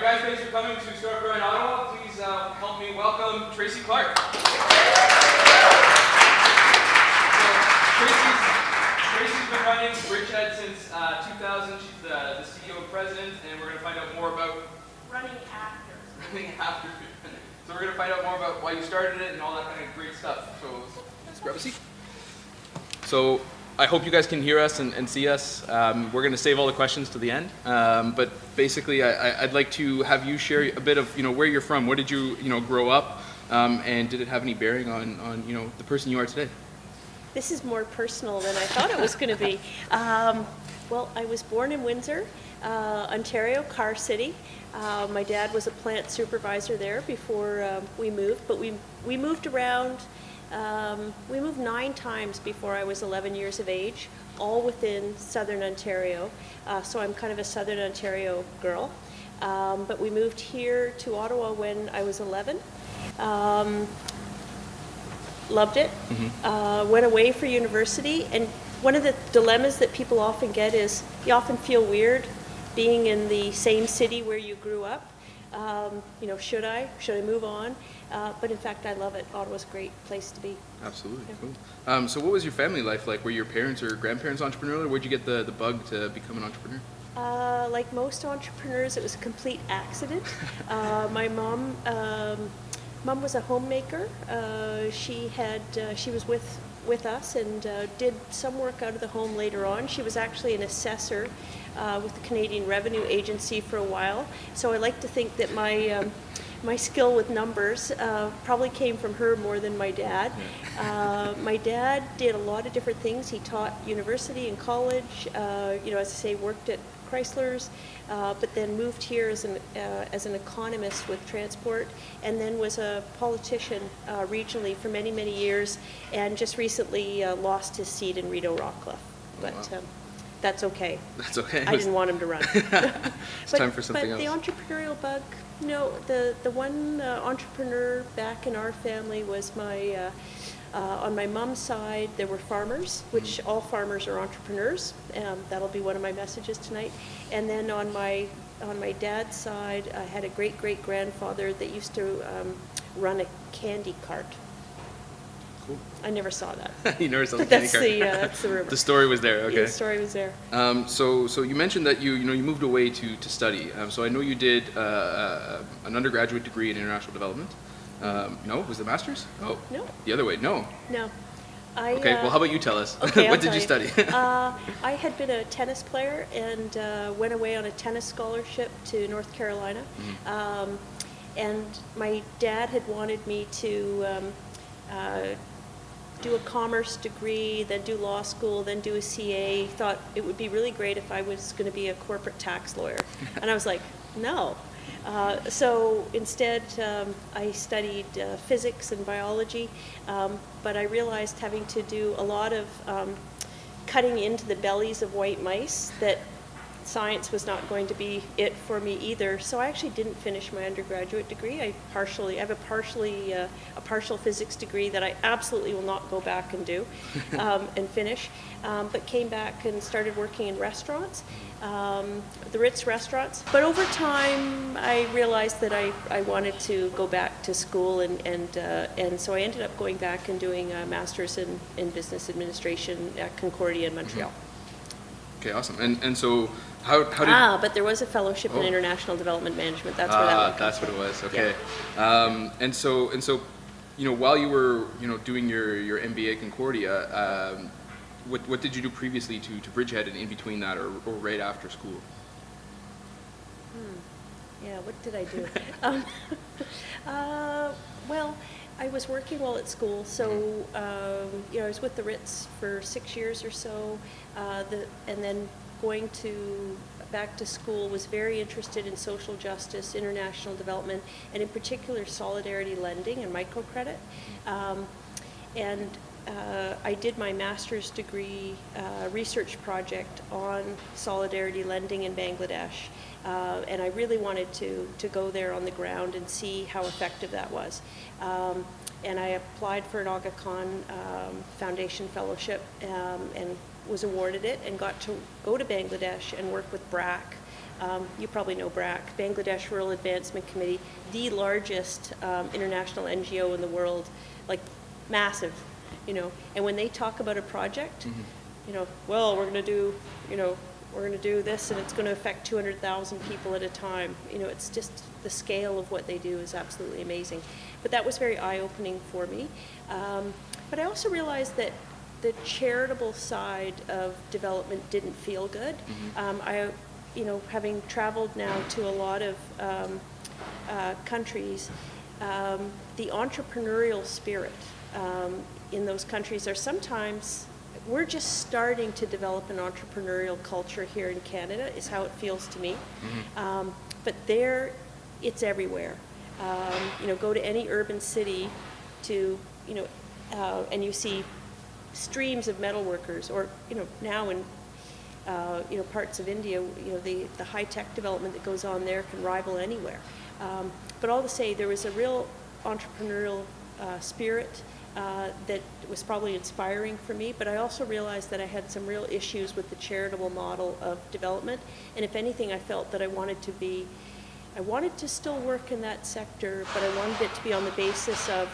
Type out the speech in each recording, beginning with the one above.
guys, thanks for coming to Startup Grind Ottawa. Please help me welcome Tracy Clark. Tracy's been running Bridgehead since 2000. She's the CEO and president, and we're going to find out more about running after. So we're going to find out more about why you started it and all that kind of great stuff. So let's grab a seat. So I hope you guys can hear us and see us. We're going to save all the questions to the end, but basically I'd like to have you share a bit of where you're from. Where did you grow up, and did it have any bearing on the person you are today? This is more personal than I thought it was going to be. Well, I was born in Windsor, Ontario, Car City. My dad was a plant supervisor there before we moved, but we moved around. We moved 9 times before I was 11 years of age, all within Southern Ontario. So I'm kind of a Southern Ontario girl. But we moved here to Ottawa when I was 11. Loved it. Mm-hmm. Went away for university, and one of the dilemmas that people often get is you often feel weird being in the same city where you grew up. Should I move on? But in fact, I love it. Ottawa's a great place to be. Absolutely. Yeah. Cool. So what was your family life like? Were your parents or grandparents entrepreneurial, or where'd you get the bug to become an entrepreneur? Like most entrepreneurs, it was a complete accident. My mom was a homemaker. She was with us and did some work out of the home later on. She was actually an assessor with the Canadian Revenue Agency for a while. So I like to think that my skill with numbers probably came from her more than my dad. My dad did a lot of different things. He taught university and college, as I say, worked at Chrysler's, but then moved here as an economist with transport, and then was a politician regionally for many, many years, and just recently lost his seat in Rideau Rockcliffe. But wow. That's okay. That's okay. I didn't want him to run. It's time for something else. But the entrepreneurial bug, the one entrepreneur back in our family was on my mom's side, there were farmers, which all farmers are entrepreneurs. That'll be one of my messages tonight. And then on my dad's side, I had a great-great-grandfather that used to run a candy cart. Cool. I never saw that. You never saw the candy cart? That's the rumor. The story was there, okay. Yeah, the story was there. So you mentioned that you moved away to study. So I know you did an undergraduate degree in international development. No, was it master's? Oh, no. The other way, no. No. Okay, well, how about you tell us? Okay, What did you study? I had been a tennis player and went away on a tennis scholarship to North Carolina. Mm-hmm. And my dad had wanted me to do a commerce degree, then do law school, then do a CA. He thought it would be really great if I was going to be a corporate tax lawyer. And I was like, no. So instead, I studied physics and biology, but I realized having to do a lot of cutting into the bellies of white mice that science was not going to be it for me either. So I actually didn't finish my undergraduate degree. I have a partial physics degree that I absolutely will not go back and do and finish, but came back and started working in restaurants. The Ritz restaurants. But over time, I realized that I wanted to go back to school, and so I ended up going back and doing a master's in business administration at Concordia in Montreal. Okay, awesome. And so how did... but there was a fellowship in international development management. That's where that that's what it was. Okay. Yeah. And so while you were doing your MBA at Concordia, what did you do previously to Bridgehead and in between that or right after school? Yeah, what did I do? Well, I was working while at school, so I was with the Ritz for 6 years or so, and then going back to school, was very interested in social justice, international development, and in particular solidarity lending and microcredit. I did my master's degree research project on solidarity lending in Bangladesh, and I really wanted to go there on the ground and see how effective that was. And I applied for an Aga Khan Foundation Fellowship and was awarded it, and got to go to Bangladesh and work with BRAC You probably know BRAC, Bangladesh Rural Advancement Committee, the largest international NGO in the world, like massive, you know. And when they talk about a project, you know, well, we're going to do, you know, we're going to do this and it's going to affect 200,000 people at a time. You know, it's just the scale of what they do is absolutely amazing. But that was very eye-opening for me. But I also realized that the charitable side of development didn't feel good. You know, having traveled now to a lot of countries, the entrepreneurial spirit in those countries are sometimes, we're just starting to develop an entrepreneurial culture here in Canada, is how it feels to me. But there, it's everywhere. You know, go to any urban city to, you know, and you see streams of metal workers, or, you know, now in you know, parts of India, you know, the high-tech development that goes on there can rival anywhere. But all to say, there was a real entrepreneurial spirit that was probably inspiring for me, but I also realized that I had some real issues with the charitable model of development, and if anything, I felt that I wanted to still work in that sector, but I wanted it to be on the basis of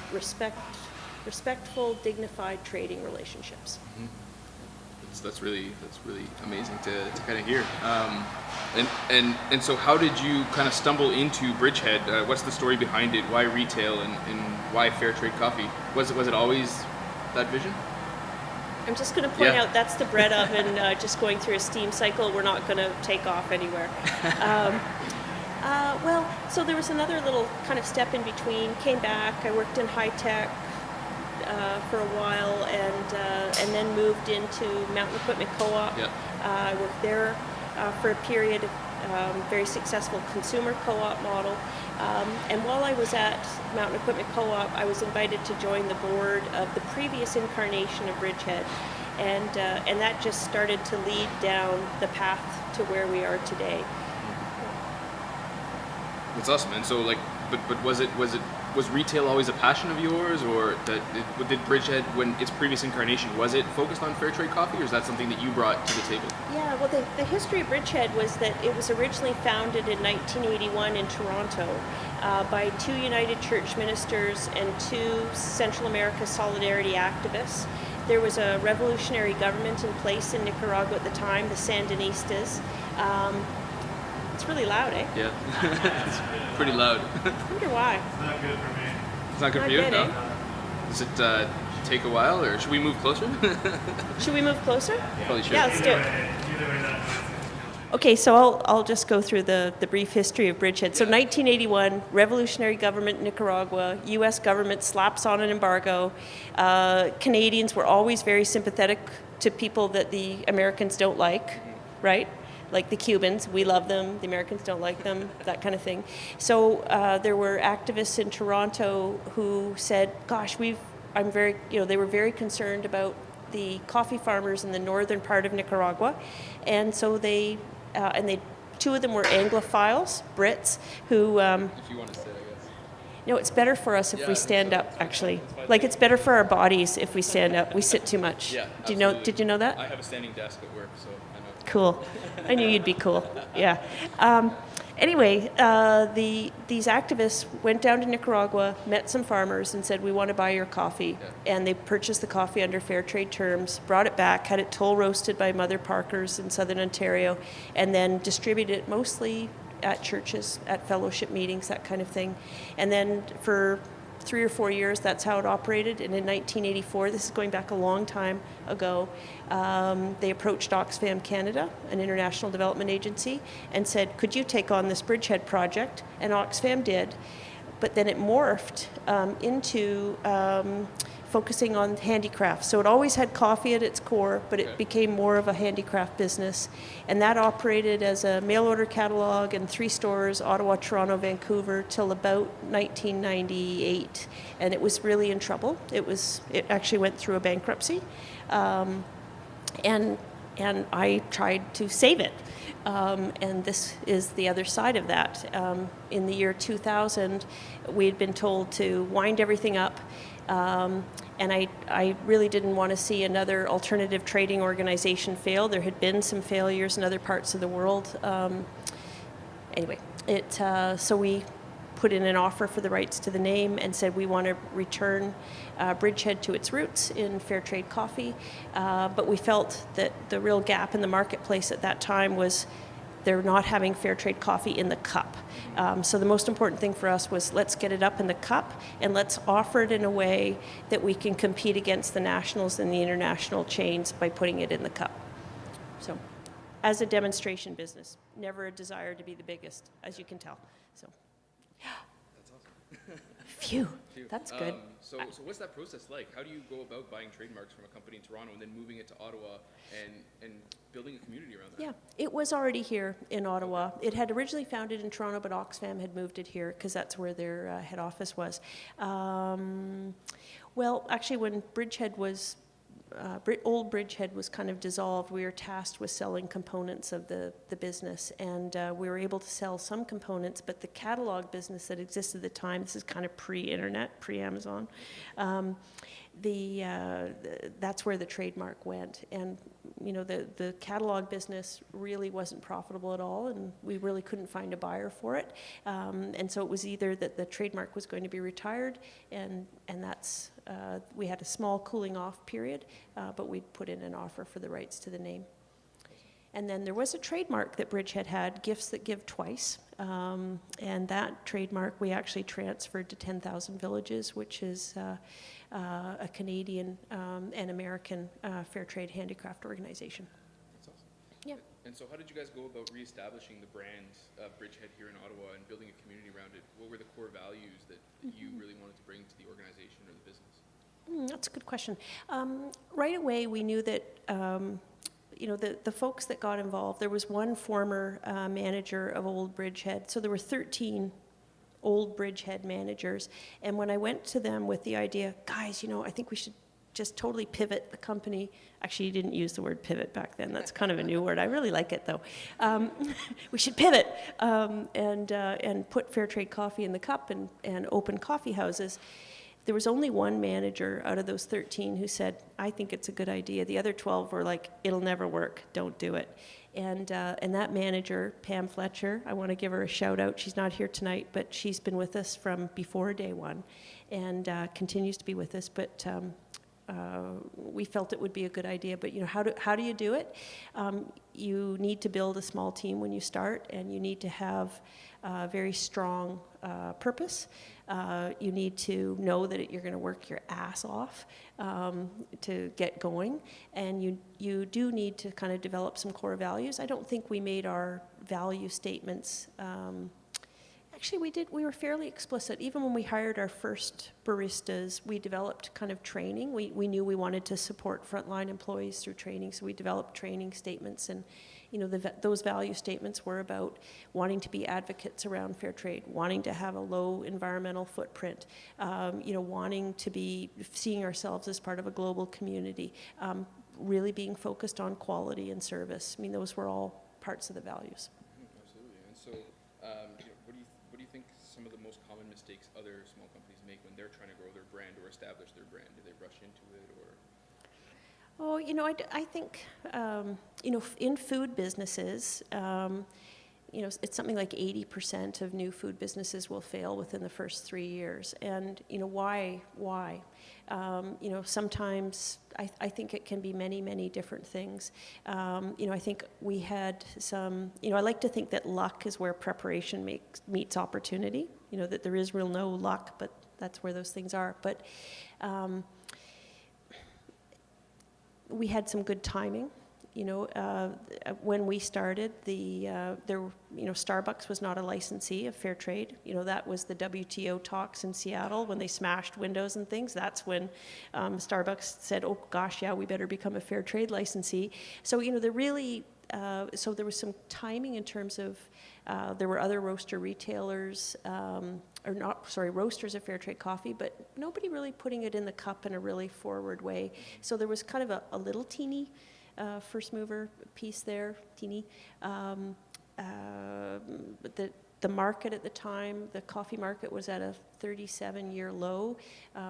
respectful, dignified trading relationships. That's really amazing to kind of hear. And so how did you kind of stumble into Bridgehead? What's the story behind it? Why retail and why fair trade coffee? Was it always that vision? I'm just going to point out that's the bread oven just going through a steam cycle. We're not going to take off anywhere. Well, so there was another little kind of step in between. Came back. I worked in high tech for a while, and then moved into Mountain Equipment Co-op. I worked there for a period of very successful consumer co-op model. And while I was at Mountain Equipment Co-op, I was invited to join the board of the previous incarnation of Bridgehead, and that just started to lead down the path to where we are today. That's awesome. And so, like, but was retail always a passion of yours, or did Bridgehead, when its previous incarnation, was it focused on fair trade coffee, or is that something that you brought to the table? Yeah, well, the history of Bridgehead was that it was originally founded in 1981 in Toronto by 2 United Church ministers and 2 Central America Solidarity activists. There was a revolutionary government in place in Nicaragua at the time, the Sandinistas. It's really loud, eh? Yeah, it's pretty loud. I wonder why. It's not good for me. It's not good for you? Good, No? eh? Does it take a while, or should we move closer? Should we move closer? Probably should. Yeah, let's do it. Either way, that's nice. Okay, so I'll just go through the brief history of Bridgehead. So 1981, revolutionary government in Nicaragua, U.S. government slaps on an embargo. Canadians were always very sympathetic to people that the Americans don't like, right? Like the Cubans, we love them, the Americans don't like them, that kind of thing. So there were activists in Toronto who said, gosh, they were very concerned about the coffee farmers in the northern part of Nicaragua. And so they 2 of them were Anglophiles, Brits, who... If you want to sit, I guess. No, it's better for us if we stand up, actually. Like, it's better for our bodies if we stand up. We sit too much. Yeah, Did you know that? I have a standing desk at work, so I know. Cool. I knew you'd be cool. Yeah. Anyway, these activists went down to Nicaragua, met some farmers, and said, we want to buy your coffee. Yeah. And they purchased the coffee under fair trade terms, brought it back, had it toll roasted by Mother Parkers in southern Ontario, and then distributed it mostly at churches, at fellowship meetings, that kind of thing. And then for 3 or 4 years, that's how it operated. And in 1984, this is going back a long time ago, they approached Oxfam Canada, an international development agency, and said, could you take on this Bridgehead project? And Oxfam did. But then it morphed into focusing on handicrafts. So it always had coffee at its core, but it became more of a handicraft business. And that operated as a mail order catalog in 3 stores, Ottawa, Toronto, Vancouver, till about 1998. And it was really in trouble. It actually went through a bankruptcy. And I tried to save it. And this is the other side of that. In the year 2000, we had been told to wind everything up. And I really didn't want to see another alternative trading organization fail. There had been some failures in other parts of the world anyway, so we put in an offer for the rights to the name and said we want to return Bridgehead to its roots in fair trade coffee, but we felt that the real gap in the marketplace at that time was they're not having fair trade coffee in the cup. So the most important thing for us was let's get it up in the cup and let's offer it in a way that we can compete against the nationals and the international chains by putting it in the cup. So as a demonstration business, never a desire to be the biggest, as you can tell. So. That's awesome. Phew, that's good. So what's that process like? How do you go about buying trademarks from a company in Toronto and then moving it to Ottawa and building a community around that? Yeah, it was already here in Ottawa. It had originally founded in Toronto, but Oxfam had moved it here because that's where their head office was. Well, actually, when Bridgehead was old Bridgehead was kind of dissolved, we were tasked with selling components of the business, and we were able to sell some components, but the catalog business that existed at the time, this is kind of pre-internet, pre-Amazon, that's where the trademark went. And the catalog business really wasn't profitable at all, and we really couldn't find a buyer for it. And so it was either that the trademark was going to be retired, and that's we had a small cooling off period, but we'd put in an offer for the rights to the name. And then there was a trademark that Bridgehead had, Gifts That Give Twice, and that trademark we actually transferred to 10,000 Villages, which is a Canadian and American fair trade handicraft organization. That's awesome. Yeah. And so how did you guys go about reestablishing the brand Bridgehead here in Ottawa and building a community around it? What were the core values that you really wanted to bring to the organization or the business? That's a good question. Right away, we knew that the folks that got involved, there was one former manager of Old Bridgehead, so there were 13 Old Bridgehead managers, and when I went to them with the idea, guys, I think we should just totally pivot the company. Actually, you didn't use the word pivot back then. That's kind of a new word. I really like it, though. We should pivot and put fair trade coffee in the cup and open coffee houses. There was only one manager out of those 13 who said, I think it's a good idea. The other 12 were like, it'll never work, don't do it. And that manager, Pam Fletcher, I want to give her a shout out. She's not here tonight, but she's been with us from before day one and continues to be with us. But we felt it would be a good idea. But how do you do it? You need to build a small team when you start, and you need to have a very strong purpose. You need to know that you're going to work your ass off to get going, and you do need to kind of develop some core values. I don't think we made our value statements. Actually, we were fairly explicit. Even when we hired our first baristas, we developed kind of training. We knew we wanted to support frontline employees through training, so we developed training statements. And those value statements were about wanting to be advocates around fair trade, wanting to have a low environmental footprint, wanting to be seeing ourselves as part of a global community, really being focused on quality and service. I mean, those were all parts of the values. Absolutely. And so, what do you think some of the most common mistakes other small companies make when they're trying to grow their brand or establish their brand? Do they rush into it, or? Oh, I think, in food businesses, it's something like 80% of new food businesses will fail within the first 3 years. And, why? Sometimes I think it can be many, many different things. I think we had some, I like to think that luck is where preparation meets opportunity, that there is real no luck, but that's where those things are. But we had some good timing. When we started, Starbucks was not a licensee of fair trade. That was the WTO talks in Seattle when they smashed windows and things. That's when Starbucks said, "Oh gosh, yeah, we better become a fair trade licensee." So so there was some timing in terms of there were other roaster retailers. Roasters of fair trade coffee, but nobody really putting it in the cup in a really forward way. So there was kind of a little teeny first mover piece there, teeny. But the market at the time, the coffee market was at a 37-year low.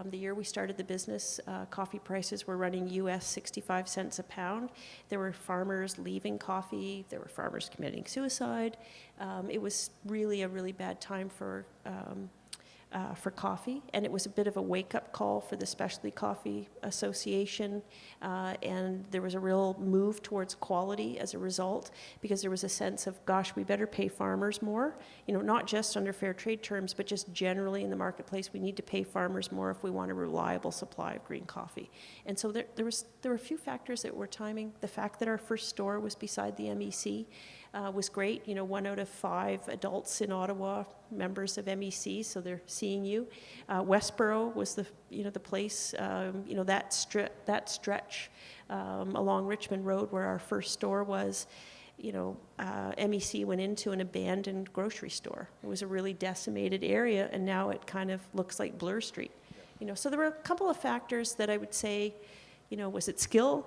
The year we started the business, coffee prices were running US 65 cents a pound. There were farmers leaving coffee. There were farmers committing suicide. It was really a really bad time for coffee, and it was a bit of a wake-up call for the Specialty Coffee Association, and there was a real move towards quality as a result, because there was a sense of, gosh, we better pay farmers more, not just under fair trade terms, but just generally in the marketplace, we need to pay farmers more if we want a reliable supply of green coffee. And so there were a few factors that were timing. The fact that our first store was beside the MEC was great. 1 out of 5 adults in Ottawa, members of MEC, so they're seeing you. Westboro was the place, that stretch along Richmond Road where our first store was. MEC went into an abandoned grocery store. It was a really decimated area, and now it kind of looks like Bloor Street. So there were a couple of factors that I would say, was it skill?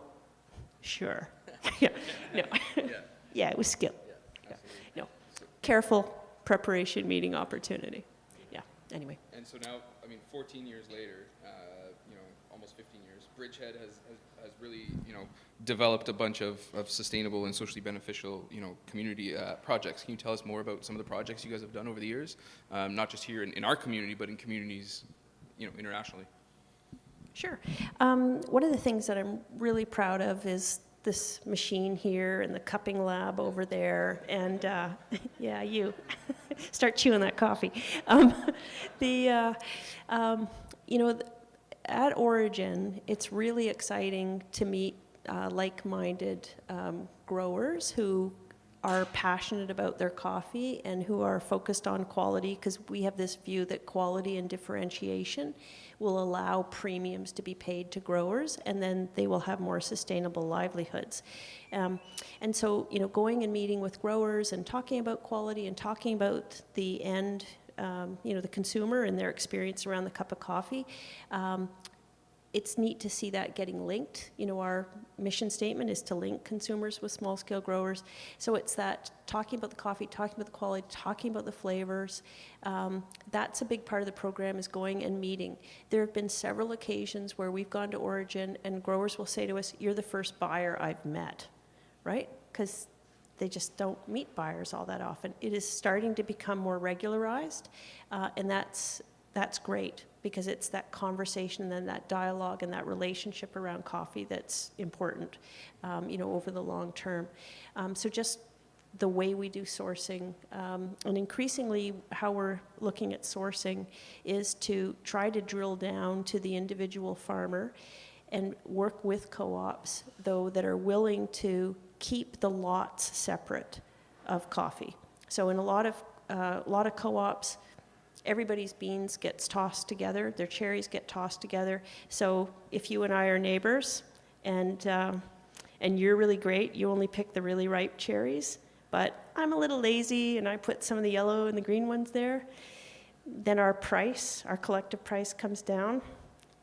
Sure. Yeah. No. Yeah, it was skill. Yeah. No. Careful preparation, meeting opportunity. Yeah. Anyway. And so now, 14 years later, almost 15 years, Bridgehead has really, developed a bunch of sustainable and socially beneficial, community projects. Can you tell us more about some of the projects you guys have done over the years, not just here in our community, but in communities, internationally? Sure. One of the things that I'm really proud of is this machine here and the cupping lab over there, and yeah, you start chewing that coffee. At Origin, it's really exciting to meet like-minded growers who are passionate about their coffee and who are focused on quality, because we have this view that quality and differentiation will allow premiums to be paid to growers, and then they will have more sustainable livelihoods. And so, going and meeting with growers and talking about quality and talking about the end, the consumer and their experience around the cup of coffee, it's neat to see that getting linked. Our mission statement is to link consumers with small-scale growers. So it's that talking about the coffee, talking about the quality, talking about the flavors. That's a big part of the program, is going and meeting. There have been several occasions where we've gone to Origin and growers will say to us, "You're the first buyer I've met," right? Because they just don't meet buyers all that often. It is starting to become more regularized, and that's great, because it's that conversation and then that dialogue and that relationship around coffee that's important, over the long term. So just the way we do sourcing, and increasingly how we're looking at sourcing is to try to drill down to the individual farmer and work with co-ops, though, that are willing to keep the lots separate of coffee. So in a lot of co-ops, everybody's beans gets tossed together, their cherries get tossed together. So if you and I are neighbors, and you're really great, you only pick the really ripe cherries, but I'm a little lazy and I put some of the yellow and the green ones there, then our collective price comes down.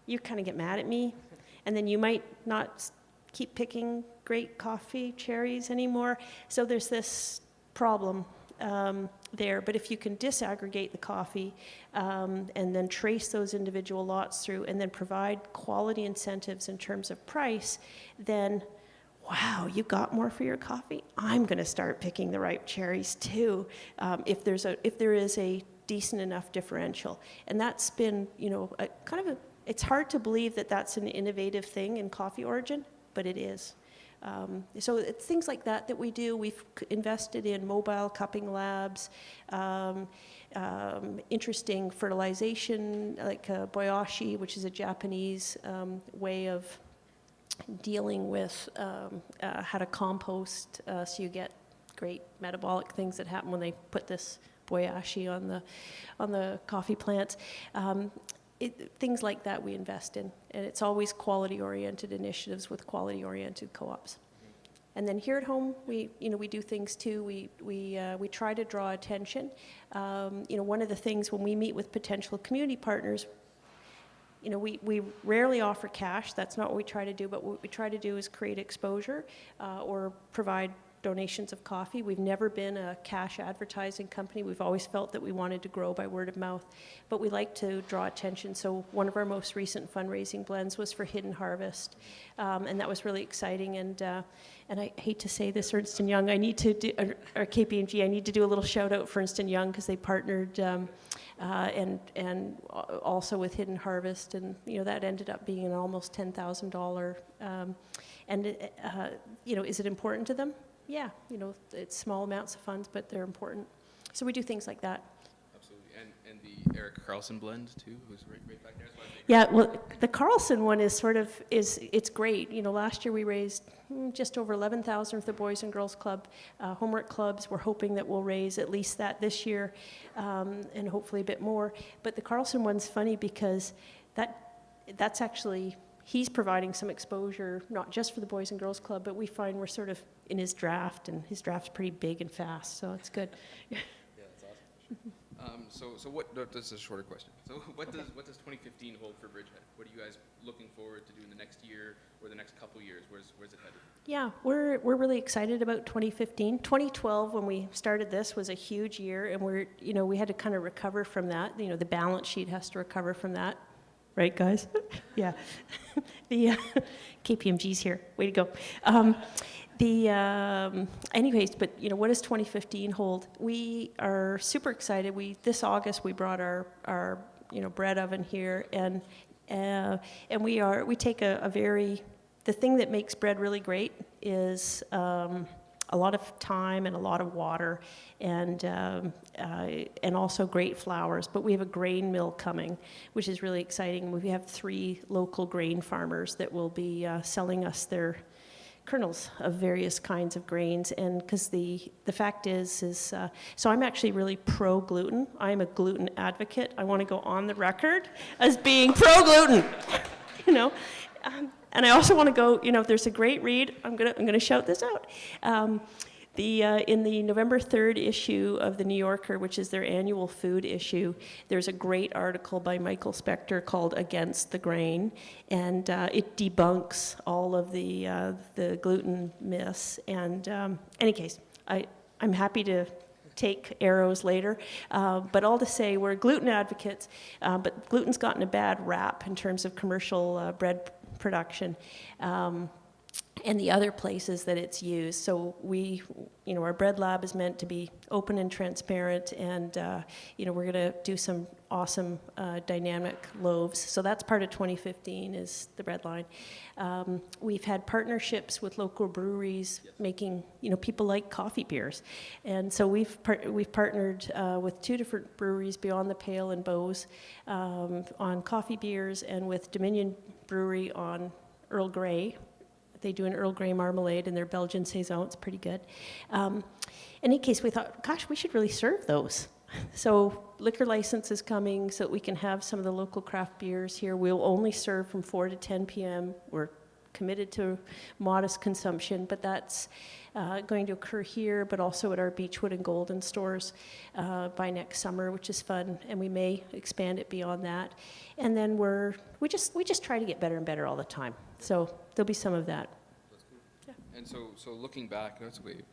You kind of get mad at me, and then you might not keep picking great coffee cherries anymore. So there's this problem there. But if you can disaggregate the coffee and then trace those individual lots through, and then provide quality incentives in terms of price, then wow, you got more for your coffee? I'm going to start picking the ripe cherries too, if there is a decent enough differential. And that's been, it's hard to believe that that's an innovative thing in Coffee Origin, but it is. So it's things like that we do. We've invested in mobile cupping labs, interesting fertilization, like boyashi, which is a Japanese way of dealing with how to compost, so you get great metabolic things that happen when they put this boyashi on the coffee plants. Things like that we invest in, and it's always quality-oriented initiatives with quality-oriented co-ops. And then here at home, we do things too. We try to draw attention. One of the things when we meet with potential community partners, we rarely offer cash. That's not what we try to do. But what we try to do is create exposure or provide donations of coffee. We've never been a cash advertising company. We've always felt that we wanted to grow by word of mouth, but we like to draw attention. So one of our most recent fundraising blends was for Hidden Harvest, and that was really exciting. And I hate to say this, Ernst & Young, I need to do, or KPMG, I need to do a little shout out for Ernst & Young because they partnered and also with Hidden Harvest, and that ended up being an almost $10,000. Is it important to them? Yeah, it's small amounts of funds, but they're important. So we do things like that. Absolutely. And the Eric Carlson blend too, who's right back there. Yeah, well, the Carlson one is it's great. Last year we raised just over $11,000 for the Boys and Girls Club, homework clubs. We're hoping that we'll raise at least that this year, and hopefully a bit more. But the Carlson one's funny because that's actually, he's providing some exposure, not just for the Boys and Girls Club, but we find we're sort of in his draft, and his draft's pretty big and fast, so it's good. Yeah, that's awesome. So what? No, this is a shorter question. So what does 2015 hold for Bridgehead? What are you guys looking forward to do in the next year or the next couple years? Where's it headed? Yeah, we're really excited about 2015. 2012, when we started this, was a huge year, and we had to kind of recover from that. The balance sheet has to recover from that. Right, guys? Yeah. The KPMG's here. Way to go. Anyways, but what does 2015 hold? We are super excited. This August we brought our bread oven here, and we take the thing that makes bread really great is a lot of time and a lot of water, and also great flours. But we have a grain mill coming, which is really exciting. We have 3 local grain farmers that will be selling us their kernels of various kinds of grains. And because the fact is so I'm actually really pro-gluten. I'm a gluten advocate. I want to go on the record as being pro-gluten. And I also want to go, there's a great read, I'm gonna shout this out. In the November 3rd issue of the New Yorker, which is their annual food issue, there's a great article by Michael Spector called Against the Grain, and it debunks all of the gluten myths. And any case, I'm happy to take arrows later, but all to say we're gluten advocates, but gluten's gotten a bad rap in terms of commercial bread production, and the other places that it's used. So our bread lab is meant to be open and transparent, and we're going to do some awesome dynamic loaves. So that's part of 2015 is the bread line. We've had partnerships with local breweries making, people like coffee beers, and so we've partnered with 2 different breweries, Beyond the Pale and Bose, on coffee beers, and with Dominion Brewery on Earl Grey. They do an Earl Grey marmalade in their Belgian Saison. It's pretty good. In any case, we thought, gosh, we should really serve those. So liquor license is coming so that we can have some of the local craft beers here. We'll only serve from 4 to 10 p.m. We're committed to modest consumption, but that's going to occur here, but also at our Beechwood and Golden stores by next summer, which is fun, and we may expand it beyond that. And then we just try to get better and better all the time. So there'll be some of that. That's cool. Yeah. And so looking back, that's a wave.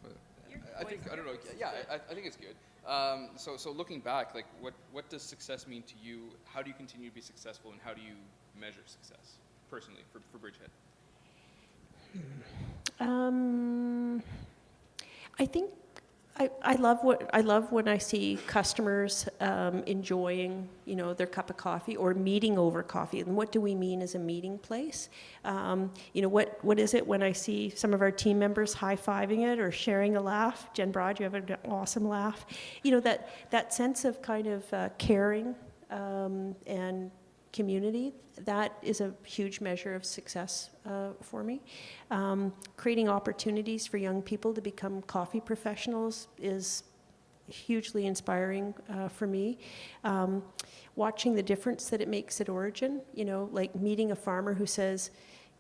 I think it's good. So looking back, like what does success mean to you? How do you continue to be successful, and how do you measure success personally for Bridgehead? I think I love when I see customers enjoying their cup of coffee or meeting over coffee. And what do we mean as a meeting place? What is it when I see some of our team members high-fiving it or sharing a laugh? Jen Broad, you have an awesome laugh. That sense of kind of caring and community, that is a huge measure of success for me. Creating opportunities for young people to become coffee professionals is hugely inspiring for me. Watching the difference that it makes at Origin, like meeting a farmer who says,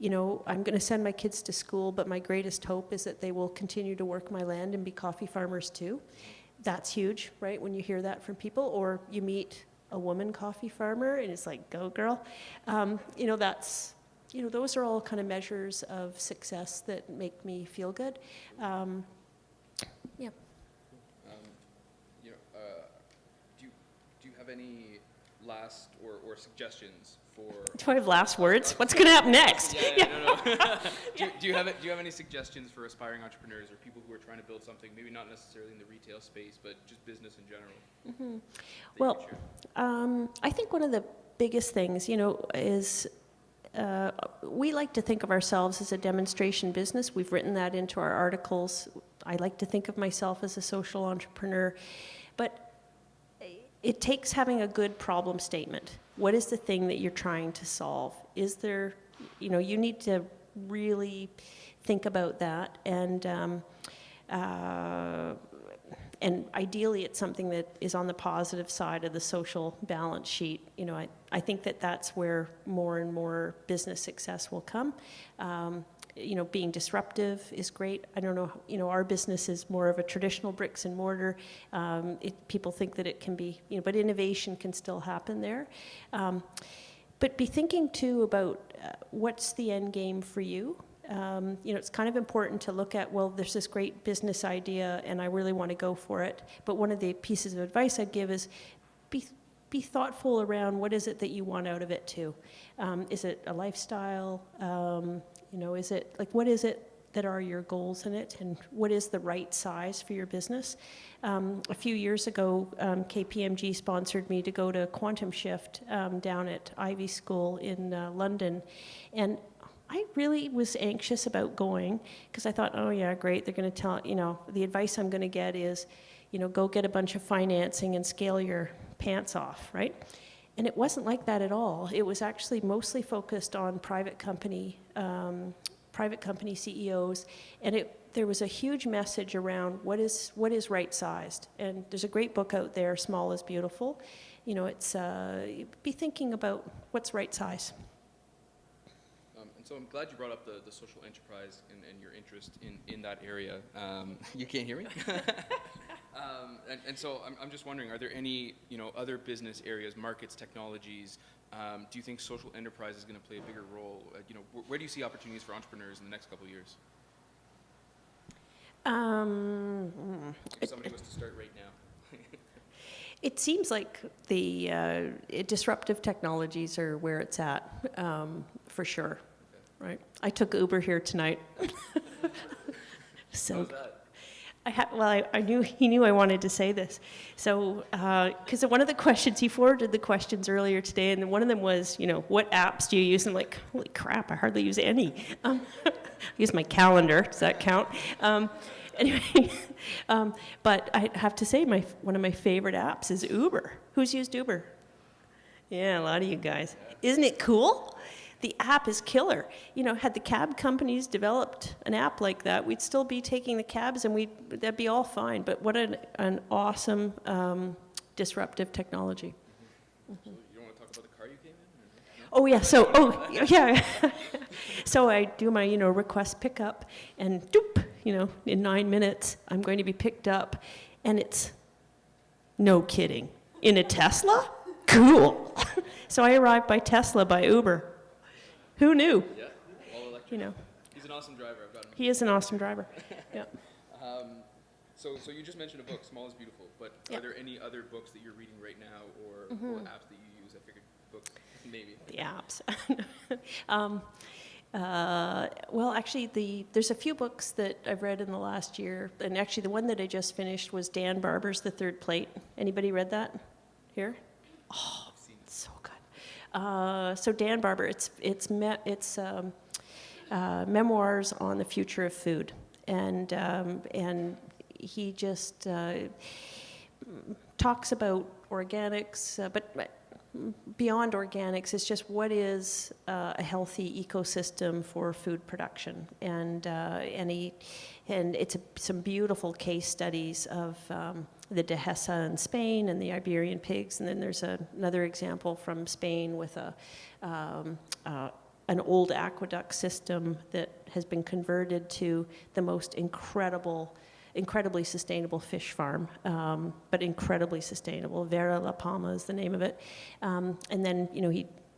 I'm going to send my kids to school, but my greatest hope is that they will continue to work my land and be coffee farmers too. That's huge, right, when you hear that from people. Or you meet a woman coffee farmer, and it's like, go girl. Those are all kind of measures of success that make me feel good. any last or suggestions for? Do I have last words? What's going to happen next? No. Do you have any suggestions for aspiring entrepreneurs or people who are trying to build something, maybe not necessarily in the retail space, but just business in general? that you Well, could share? I think one of the biggest things, is we like to think of ourselves as a demonstration business. We've written that into our articles. I like to think of myself as a social entrepreneur. But it takes having a good problem statement. What is the thing that you're trying to solve? Is there, you need to really think about that. And ideally, it's something that is on the positive side of the social balance sheet. I think that that's where more and more business success will come. Being disruptive is great. I don't know, our business is more of a traditional bricks and mortar. People think that it can be, but innovation can still happen there. But be thinking too about what's the end game for you. It's kind of important to look at, well, there's this great business idea and I really want to go for it. But one of the pieces of advice I'd give is be thoughtful around what is it that you want out of it too. Is it a lifestyle? Is it what is it that are your goals in it, and what is the right size for your business? A few years ago, KPMG sponsored me to go to Quantum Shift down at Ivy School in London, and I really was anxious about going because I thought, oh yeah, great, they're going to tell, the advice I'm going to get is, go get a bunch of financing and scale your pants off, right? And it wasn't like that at all. It was actually mostly focused on private company CEOs, and there was a huge message around what is right-sized. And there's a great book out there, Small is Beautiful. It's be thinking about what's right size. And so I'm glad you brought up the social enterprise and your interest in that area. You can't hear me? And so I'm just wondering, are there any other business areas, markets, technologies? Do you think social enterprise is going to play a bigger role? Where do you see opportunities for entrepreneurs in the next couple of years? If somebody was to start right now. It seems like the disruptive technologies are where it's at, for sure. Right. I took Uber here tonight. So. How's that? I knew he knew I wanted to say this. So, because one of the questions, he forwarded the questions earlier today, and one of them was, what apps do you use? And I'm like, holy crap, I hardly use any. I use my calendar. Does that count? Anyway, but I have to say, one of my favorite apps is Uber. Who's used Uber? Yeah, a lot of you guys. Isn't it cool? The app is killer. Had the cab companies developed an app like that, we'd still be taking the cabs and that'd be all fine. But what an awesome disruptive technology. Mm-hmm. So you don't want to talk about the car you came in? Oh yeah. So yeah. So I do my request pickup, and doop, in 9 minutes I'm going to be picked up, and it's no kidding in a Tesla. Cool. So I arrived by Tesla by Uber. Who knew? Yeah, all electric. He's an awesome driver. I've got him. He is an awesome driver. Yeah. So you just mentioned a book, Small is Beautiful, but are there any other books that you're reading right now or apps that you use? I figured books, maybe. The apps. Well, actually, there's a few books that I've read in the last year, and actually the one that I just finished was Dan Barber's The Third Plate. Anybody read that here? Oh, it's so good. So Dan Barber, it's memoirs on the future of food, and he just talks about organics, but beyond organics, it's just what is a healthy ecosystem for food production, and it's some beautiful case studies of the Dehesa in Spain and the Iberian pigs, and then there's another example from Spain with an old aqueduct system that has been converted to the most incredibly sustainable fish farm, but incredibly sustainable. Vera La Palma is the name of it. And then,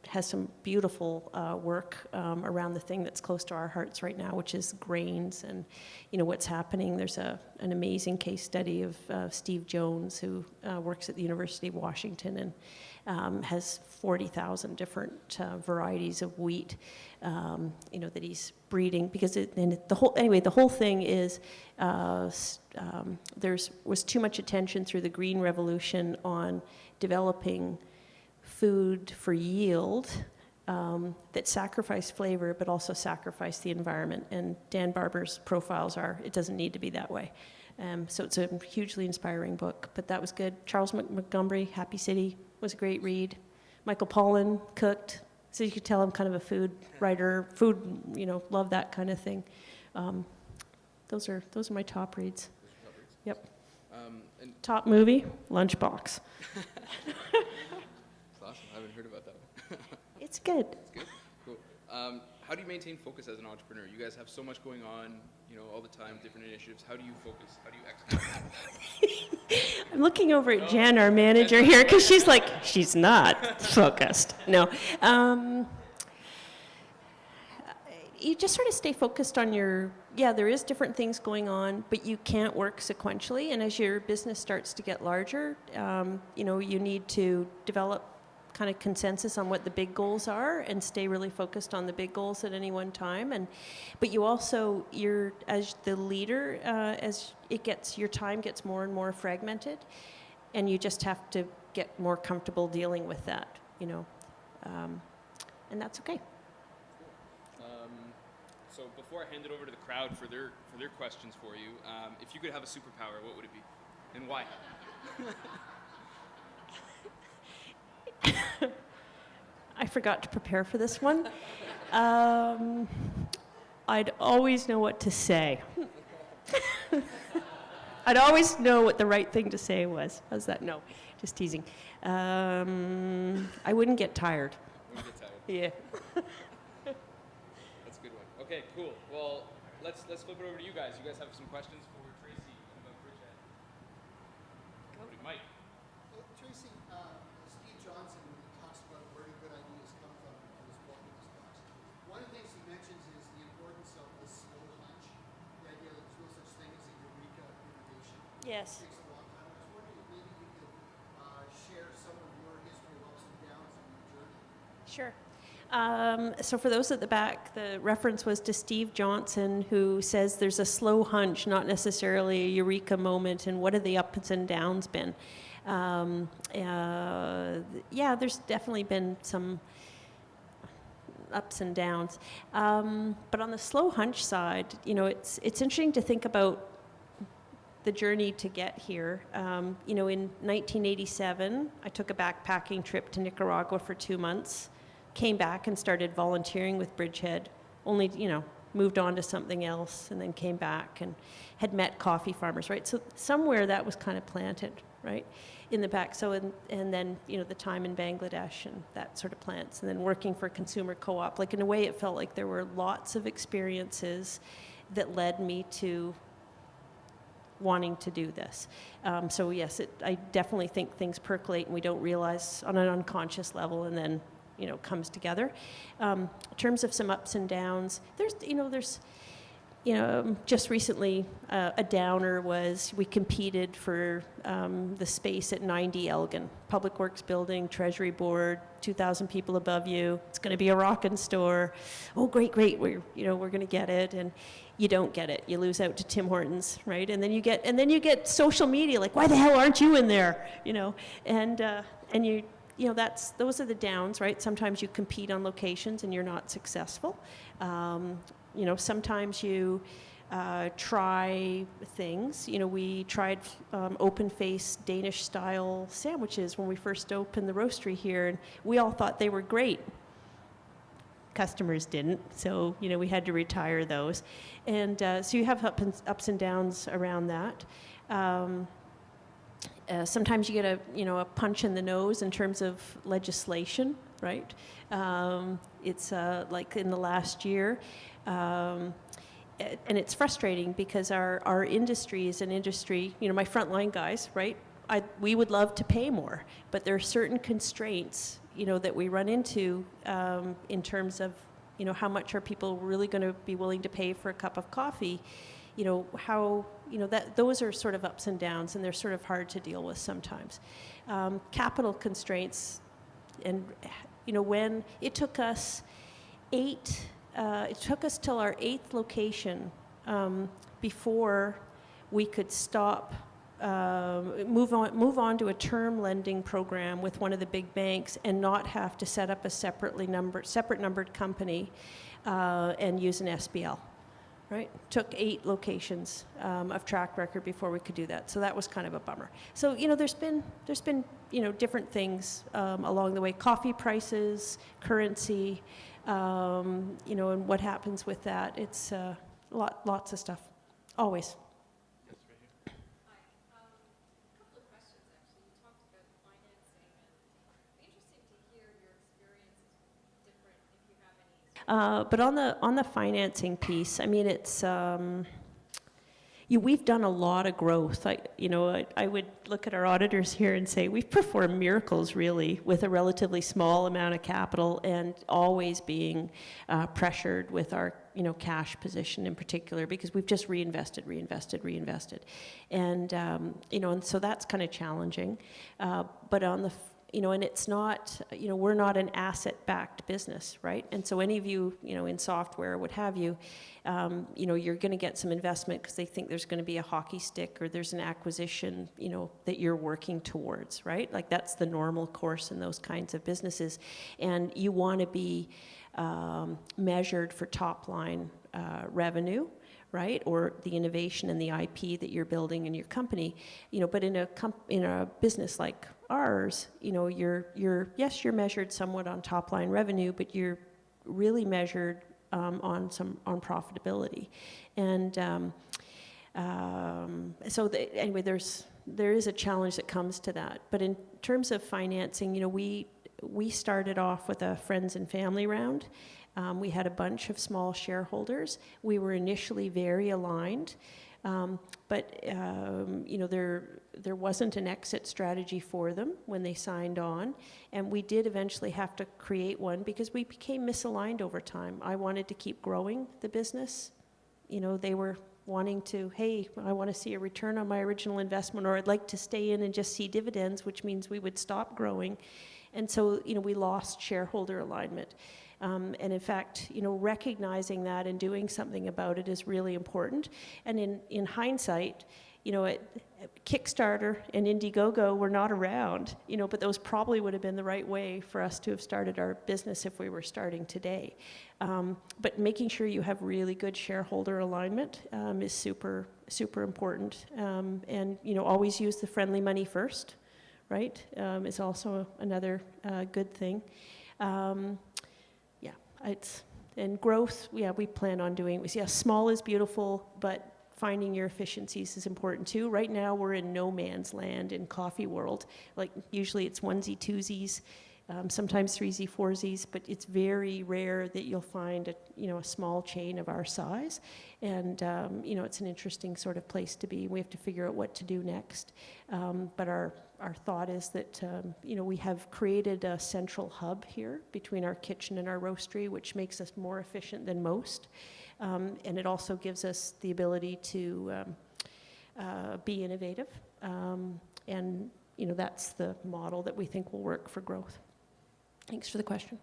has some beautiful work around the thing that's close to our hearts right now, which is grains and, what's happening. There's an amazing case study of Steve Jones, who works at the University of Washington and has 40,000 different varieties of wheat, that he's breeding. Because the whole thing is there was too much attention through the Green Revolution on developing food for yield that sacrifice flavor but also sacrifice the environment. And Dan Barber's profiles are, it doesn't need to be that way. So it's a hugely inspiring book, but that was good. Charles Montgomery, Happy City, was a great read. Michael Pollan, Cooked, so you could tell I'm kind of a food writer, love that kind of thing. Those are my top reads. Yep. And Top movie, Lunchbox. awesome. I haven't heard about that one. It's good. It's good. Cool. How do you maintain focus as an entrepreneur? You guys have so much going on, all the time, different initiatives. How do you focus? How do you execute? I'm looking over at Jen, our manager here, because she's not focused. No. You just sort of stay focused on there is different things going on, but you can't work sequentially. And as your business starts to get larger, you need to develop kind of consensus on what the big goals are and stay really focused on the big goals at any one time. But you also, as the leader, as your time gets more and more fragmented, and you just have to get more comfortable dealing with that, and that's okay. So before I hand it over to the crowd for their questions for you, if you could have a superpower, what would it be, and why? I forgot to prepare for this one. I'd always know what to say. I'd always know what the right thing to say was. How's that? No, just teasing. I wouldn't get tired. Wouldn't get tired. Yeah. That's a good one. Okay, cool. Well, let's flip it over to you guys. You guys have some questions for Tracy about Bridgehead. Mike. Well, Tracy, Steve Johnson, when he talks about where do good ideas come from in his book and his talks, one of the things he mentions is the importance of the slow hunch, the idea that there's no such thing as a eureka innovation. Yes. It takes a long time. I was wondering if maybe you could share some of your history of ups and downs in your journey. Sure. So for those at the back, the reference was to Steve Johnson, who says there's a slow hunch, not necessarily a eureka moment, and what have the ups and downs been? There's definitely been some ups and downs. But on the slow hunch side, it's interesting to think about the journey to get here. In 1987, I took a backpacking trip to Nicaragua for 2 months. Came back and started volunteering with Bridgehead, only, moved on to something else and then came back and had met coffee farmers, right? So somewhere that was kind of planted, right, in the back. So, and then, the time in Bangladesh and that sort of plants, and then working for a consumer co-op. Like, in a way, it felt like there were lots of experiences that led me to wanting to do this. So yes, I definitely think things percolate and we don't realize on an unconscious level, and then comes together. In terms of some ups and downs, there's just recently a downer was we competed for the space at 90 Elgin, Public Works Building, Treasury Board, 2,000 people above you. It's going to be a rockin' store. Oh, great, we're going to get it, and you don't get it. You lose out to Tim Hortons, right? And then you get social media like, why the hell aren't you in there? And you. Those are the downs, right? Sometimes you compete on locations and you're not successful. Sometimes you try things. We tried open-faced Danish-style sandwiches when we first opened the roastery here, and we all thought they were great. Customers didn't, so we had to retire those. And so you have ups and downs around that. Sometimes you get a punch in the nose in terms of legislation, right? It's like in the last year, and it's frustrating because our industry is an industry. My frontline guys, right? we would love to pay more, but there are certain constraints, that we run into in terms of, how much are people really going to be willing to pay for a cup of coffee? How, that those are sort of ups and downs, and they're sort of hard to deal with sometimes. Capital constraints, and, when it took us till our 8th location before we could stop, move on to a term lending program with one of the big banks and not have to set up a separate numbered company and use an SBL. Right? Took 8 locations of track record before we could do that. So that was kind of a bummer. So, there's been different things along the way. Coffee prices, currency, and what happens with that. It's lots of stuff. Always. Yes, right here. Hi. A couple of questions, actually. You talked about financing, and it'd be interesting to hear your experiences different, if you have any. But on the financing piece, I mean, it's we've done a lot of growth. I would look at our auditors here and say we've performed miracles, really, with a relatively small amount of capital and always being pressured with our cash position in particular, because we've just reinvested, and and so that's kind of challenging. But on the and it's not, we're not an asset-backed business, right? And so any of you, in software, what have you, you're going to get some investment because they think there's going to be a hockey stick or there's an acquisition, that you're working towards, right? Like that's the normal course in those kinds of businesses. And you want to be measured for top-line revenue, right, or the innovation and the IP that you're building in your company, but in a business like ours, you're measured somewhat on top line revenue, but you're really measured on profitability, and anyway, there is a challenge that comes to that. But in terms of financing, we started off with a friends and family round. We had a bunch of small shareholders. We were initially very aligned, but there wasn't an exit strategy for them when they signed on, and we did eventually have to create one because we became misaligned over time. I wanted to keep growing the business. They were wanting to, hey, I want to see a return on my original investment, or I'd like to stay in and just see dividends, which means we would stop growing. And so, we lost shareholder alignment. And in fact, recognizing that and doing something about it is really important. And in hindsight, Kickstarter and Indiegogo were not around, but those probably would have been the right way for us to have started our business if we were starting today. But making sure you have really good shareholder alignment is super, super important. And, always use the friendly money first, right? Is also another good thing. And growth, we plan on doing. Small is beautiful, but finding your efficiencies is important too. Right now, we're in no man's land in coffee world. Like usually it's onesie, twosies, sometimes 3Z, 4Zs, but it's very rare that you'll find a small chain of our size. And, it's an interesting sort of place to be. We have to figure out what to do next. But our thought is that, we have created a central hub here between our kitchen and our roastery, which makes us more efficient than most. And it also gives us the ability to be innovative. And, that's the model that we think will work for growth. Thanks for the question.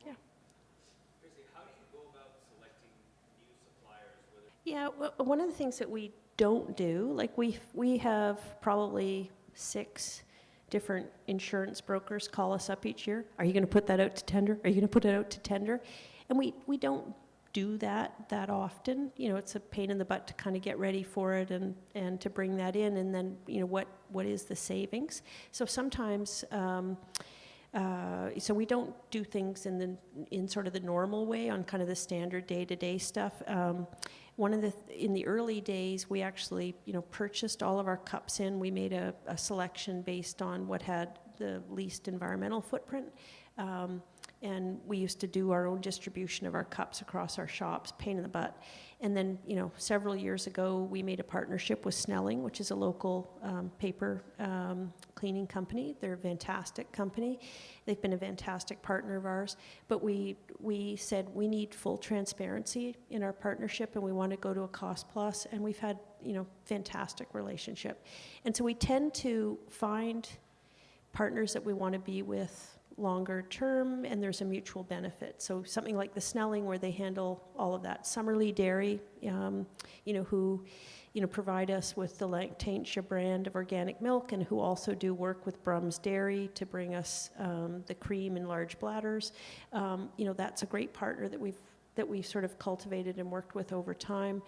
Yeah. Tracy, how do you go about selecting new suppliers? Yeah, well, one of the things that we don't do, like we have probably 6 different insurance brokers call us up each year. Are you going to put that out to tender? Are you going to put it out to tender? And we don't do that often. It's a pain in the butt to kind of get ready for it and to bring that in, and then what is the savings? So sometimes so we don't do things in sort of the normal way on kind of the standard day-to-day stuff. In the early days, we actually purchased all of our cups in. We made a selection based on what had the least environmental footprint. and we used to do our own distribution of our cups across our shops, pain in the butt. And then, you know, several years ago, we made a partnership with Snelling, which is a local paper cleaning company. They're a fantastic company. They've been a fantastic partner of ours. But we said we need full transparency in our partnership, and we want to go to a cost plus. And we've had, you know, fantastic relationship. And so we tend to find partners that we want to be with longer term, and there's a mutual benefit. So something like the Snelling, where they handle all of that. Summerlee Dairy, you know, who, you know, provide us with the Lanctainsia brand of organic milk, and who also do work with Brum's Dairy to bring us the cream in large bladders. You know, that's a great partner that we've sort of cultivated and worked with over time.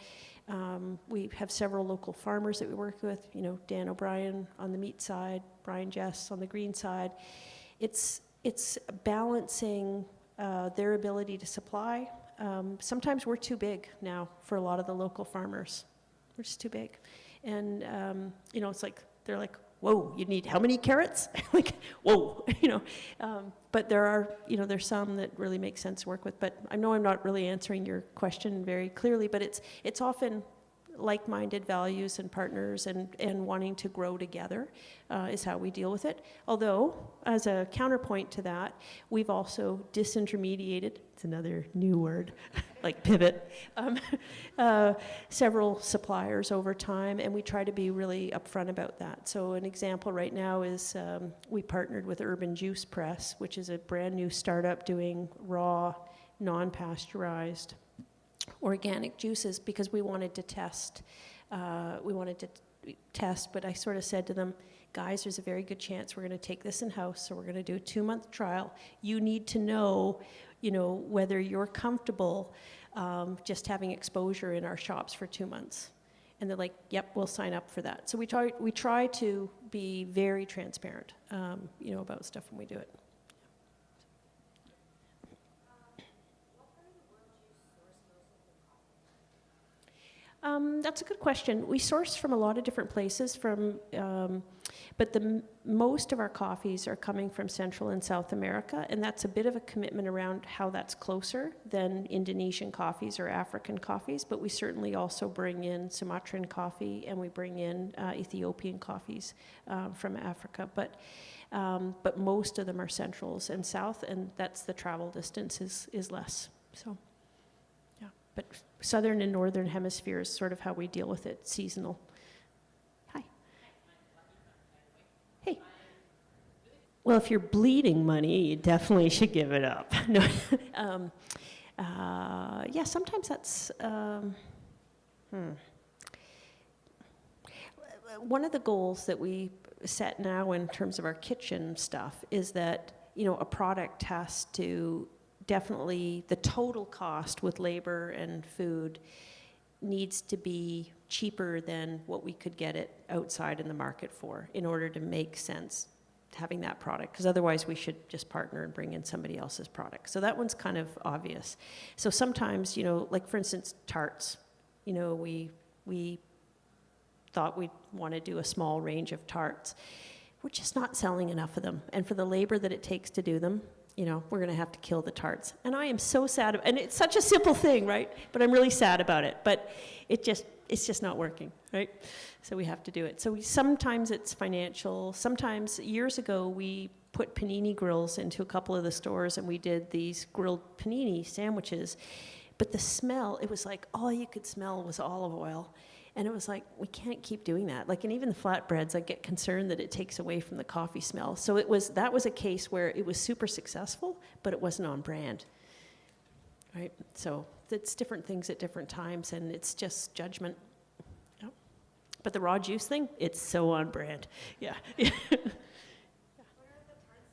We have several local farmers that we work with, you know, Dan O'Brien on the meat side, Brian Jess on the green side. It's balancing their ability to supply. Sometimes we're too big now for a lot of the local farmers. We're just too big. And, you know, it's like, they're like, whoa, you need how many carrots? Like, whoa, you know. But there are, you know, there's some that really make sense to work with. But I know I'm not really answering your question very clearly, but it's often like-minded values and partners and wanting to grow together is how we deal with it. Although, as a counterpoint to that, we've also disintermediated, it's another new word, like pivot, several suppliers over time, and we try to be really upfront about that. So an example right now is we partnered with Urban Juice Press, which is a brand new startup doing raw, non-pasteurized organic juices, because we wanted to test. But I sort of said to them, guys, there's a very good chance we're going to take this in-house, so we're going to do a 2-month trial. You need to know, you know, whether you're comfortable just having exposure in our shops for 2 months. And they're like, yep, we'll sign up for that. So we try to be very transparent, you know, about stuff when we do it. That's a good question. We source from a lot of different places, but most of our coffees are coming from Central and South America, and that's a bit of a commitment around how that's closer than Indonesian coffees or African coffees, but we certainly also bring in Sumatran coffee, and we bring in Ethiopian coffees from Africa, but most of them are Centrals and South, and that's the travel distance is less, so. But southern and northern hemisphere is sort of how we deal with it, seasonal. Hi. Hey. Well, if you're bleeding money, you definitely should give it up. No. Yeah, sometimes that's... One of the goals that we set now in terms of our kitchen stuff is that, you know, a product has to... Definitely the total cost with labor and food needs to be cheaper than what we could get it outside in the market for in order to make sense having that product, because otherwise we should just partner and bring in somebody else's product. So that one's kind of obvious. So sometimes, you know, like for instance, tarts, you know, we thought we'd want to do a small range of tarts. We're just not selling enough of them. And for the labor that it takes to do them, you know, we're going to have to kill the tarts. And I am so sad. And it's such a simple thing, right? But I'm really sad about it. But it's just not working, right? So we have to do it. So sometimes it's financial. Sometimes, years ago, we put panini grills into a couple of the stores, and we did these grilled panini sandwiches. But the smell, it was like all you could smell was olive oil. And it was like, we can't keep doing that. Like, and even the flatbreads, I get concerned that it takes away from the coffee smell. So that was a case where it was super successful, but it wasn't on brand, right? So it's different things at different times, and it's just judgment. Yeah. But the raw juice thing, it's so on brand. Yeah. Where are the tarts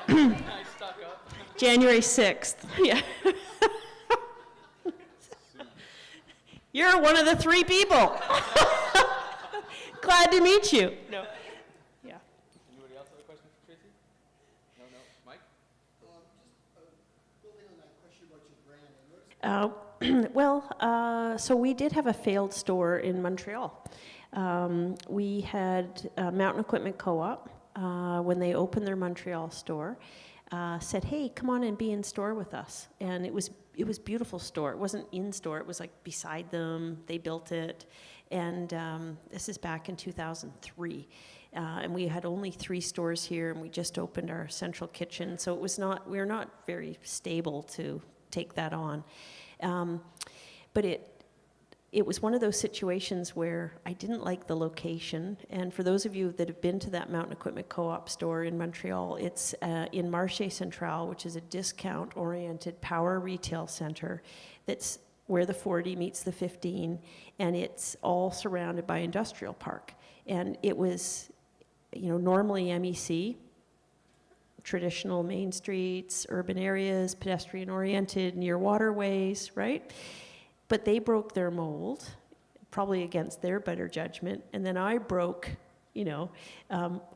going? I stock up. January 6th. Yeah. You're one of the 3 people. Glad to meet you. No. Yeah. Anybody else have a question for Tracy? No. Mike? Just building on that question about your brand, So we did have a failed store in Montreal. We had Mountain Equipment Co-op when they opened their Montreal store. said, "Hey, come on and be in store with us." And it was beautiful store. It wasn't in store. It was like beside them. They built it, and this is back in 2003. And we had only 3 stores here, and we just opened our central kitchen. So it was not. We were not very stable to take that on, but it was one of those situations where I didn't like the location. And for those of you that have been to that Mountain Equipment Co-op store in Montreal, it's in Marché Central, which is a discount-oriented power retail center that's where the 40 meets the 15, and it's all surrounded by industrial park. And it was, normally MEC, traditional main streets, urban areas, pedestrian-oriented, near waterways, right? But they broke their mold, probably against their better judgment. And then I broke,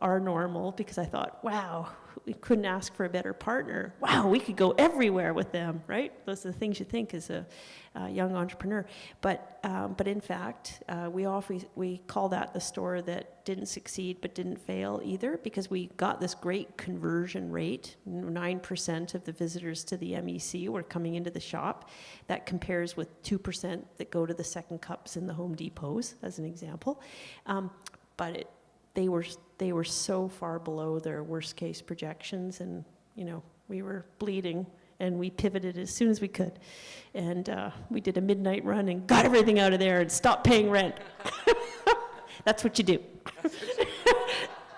our normal, because I thought, wow, we couldn't ask for a better partner. Wow, we could go everywhere with them, right? Those are the things you think as a young entrepreneur. But in fact, we call that the store that didn't succeed but didn't fail either, because we got this great conversion rate. 9% of the visitors to the MEC were coming into the shop. That compares with 2% that go to the second cups in the Home Depots, as an example. But they were so far below their worst case projections, and we were bleeding, and we pivoted as soon as we could, and we did a midnight run and got everything out of there and stopped paying rent. That's what you do.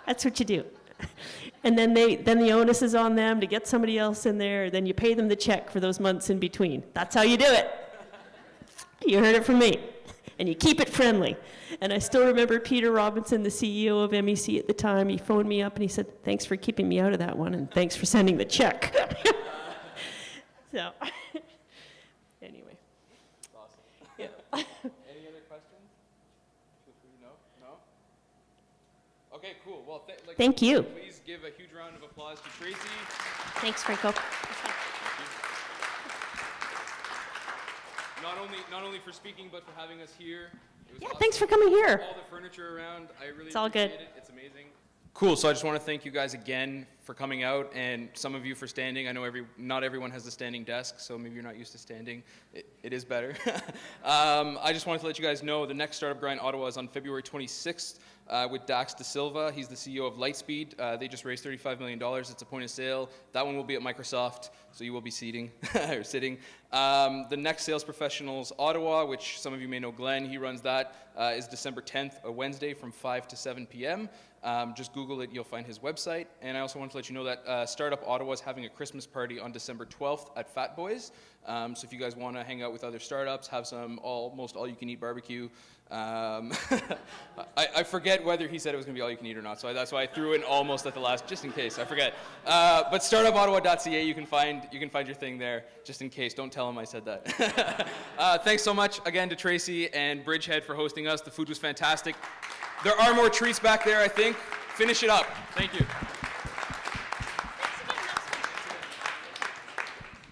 That's what you do. And then the onus is on them to get somebody else in there. Then you pay them the check for those months in between. That's how you do it. You heard it from me. And you keep it friendly. And I still remember Peter Robinson, the CEO of MEC at the time. He phoned me up and he said, "Thanks for keeping me out of that one, and thanks for sending the check." So, anyway. Awesome. Yeah. Any other questions? Feel free. No? Okay, cool. Well, thank you. Please give a huge round of applause to Tracy. Thanks, Franco. Not only for speaking, but for having us here. It was awesome. Thanks for coming here. All the furniture around, I really all appreciate good. it. It's amazing. Cool. So I just want to thank you guys again for coming out, and some of you for standing. I know not everyone has a standing desk, so maybe you're not used to standing. It is better. I just wanted to let you guys know the next Startup Grind Ottawa is on February 26th with Dax De Silva. He's the CEO of Lightspeed. They just raised $35 million. It's a point of sale. That one will be at Microsoft, so you will be sitting. The next Sales Professionals Ottawa, which some of you may know Glenn, he runs that, is December 10th, a Wednesday from 5 to 7 p.m. Just Google it, you'll find his website. And I also want to let you know that Startup Ottawa is having a Christmas party on December 12th at Fat Boys. So if you guys want to hang out with other startups, have some almost all-you-can-eat barbecue. I forget whether he said it was going to be all-you-can-eat or not, so that's why I threw in almost at the last, just in case. I forget. But startupottawa.ca, you can find your thing there, just in case. Don't tell him I said that. Thanks so much again to Tracy and Bridgehead for hosting us. The food was fantastic. There are more treats back there, I think. Finish it up. Thank you.